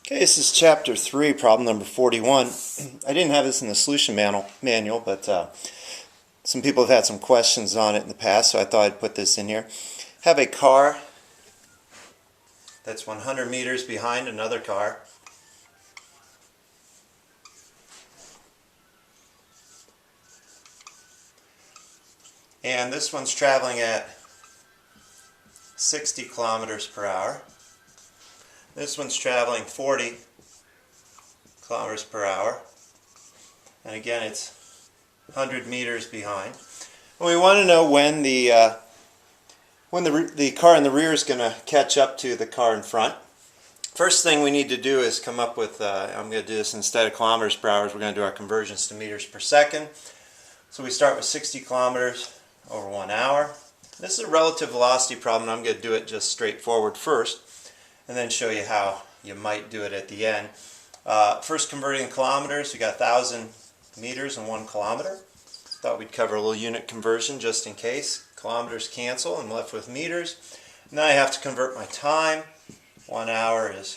Okay, this is chapter 3, problem number 41. I didn't have this in the solution manual, but some people have had some questions on it in the past, so I thought I'd put this in here. Have a car that's 100 meters behind another car. And this one's traveling at 60 kilometers per hour. This one's traveling 40 kilometers per hour. And again, it's 100 meters behind. And we want to know when the car in the rear is going to catch up to the car in front. First thing we need to do is come up with, I'm going to do this instead of kilometers per hour, we're going to do our conversions to meters per second. So we start with 60 kilometers over 1 hour. This is a relative velocity problem. I'm going to do it just straightforward first, and then show you how you might do it at the end. First, converting kilometers, we got 1,000 meters in 1 kilometer. Thought we'd cover a little unit conversion just in case. Kilometers cancel, I'm left with meters. Now I have to convert my time. 1 hour is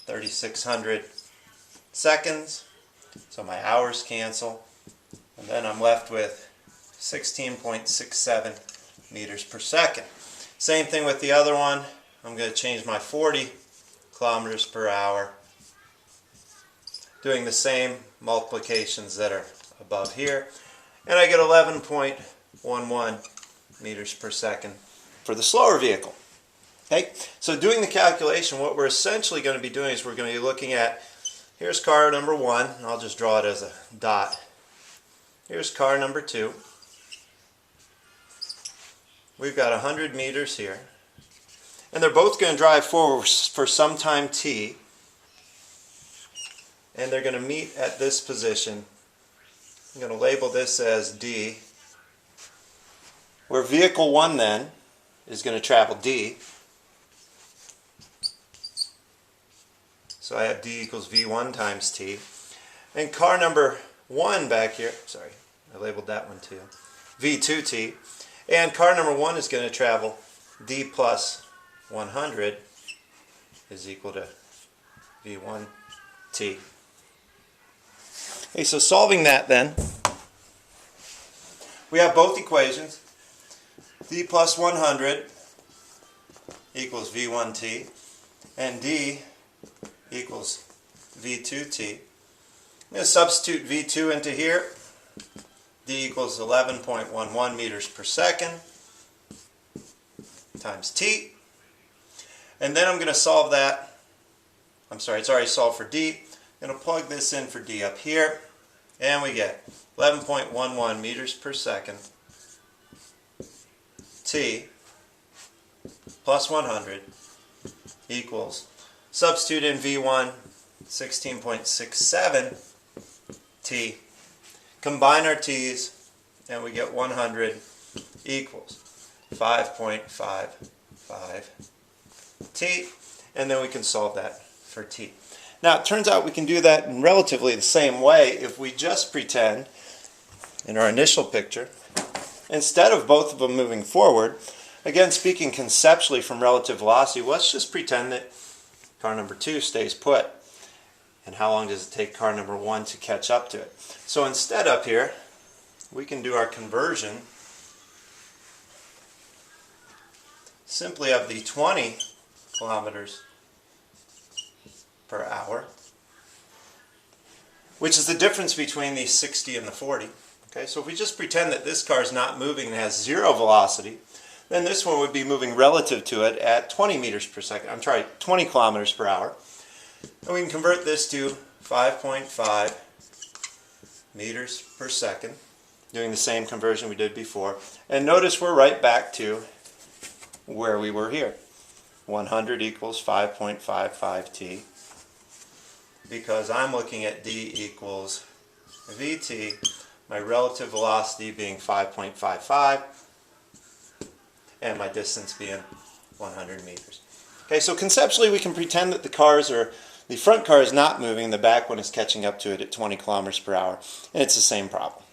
3,600 seconds, so my hours cancel. And then I'm left with 16.67 meters per second. Same thing with the other one. I'm going to change my 40 kilometers per hour, doing the same multiplications that are above here, and I get 11.11 meters per second for the slower vehicle. Okay, so doing the calculation, what we're essentially going to be doing is we're going to be looking at, here's car number 1, and I'll just draw it as a dot. Here's car number 2. We've got 100 meters here. And they're both going to drive forward for some time t. And they're going to meet at this position. I'm going to label this as D. Where vehicle 1 then is going to travel D. So I have D equals V1 times T. And car number 1 back here, sorry, I labeled that one too, V2T. And car number 1 is going to travel D plus 100 is equal to V1T. Okay, so solving that then, we have both equations. D plus 100 equals V1T, and D equals V2T. I'm going to substitute V2 into here. D equals 11.11 meters per second times T. And then I'm going to solve that. I'm sorry, it's already solved for D. I'm going to plug this in for D up here. And we get 11.11 meters per second T plus 100 equals, substitute in V1, 16.67 T. Combine our T's, and we get 100 equals 5.55 T, and then we can solve that for T. Now it turns out we can do that in relatively the same way if we just pretend, in our initial picture, instead of both of them moving forward, again speaking conceptually from relative velocity, let's just pretend that car number 2 stays put. And how long does it take car number 1 to catch up to it? So instead up here, we can do our conversion simply of the 20 kilometers per hour, which is the difference between the 60 and the 40. Okay, so if we just pretend that this car is not moving and has 0 velocity, then this one would be moving relative to it at 20 meters per second. I'm sorry, 20 kilometers per hour. And we can convert this to 5.5 meters per second, doing the same conversion we did before. And notice we're right back to where we were here. 100 equals 5.55 T, because I'm looking at D equals Vt, my relative velocity being 5.55, and my distance being 100 meters. Okay, so conceptually we can pretend that the front car is not moving, the back one is catching up to it at 20 kilometers per hour, and it's the same problem.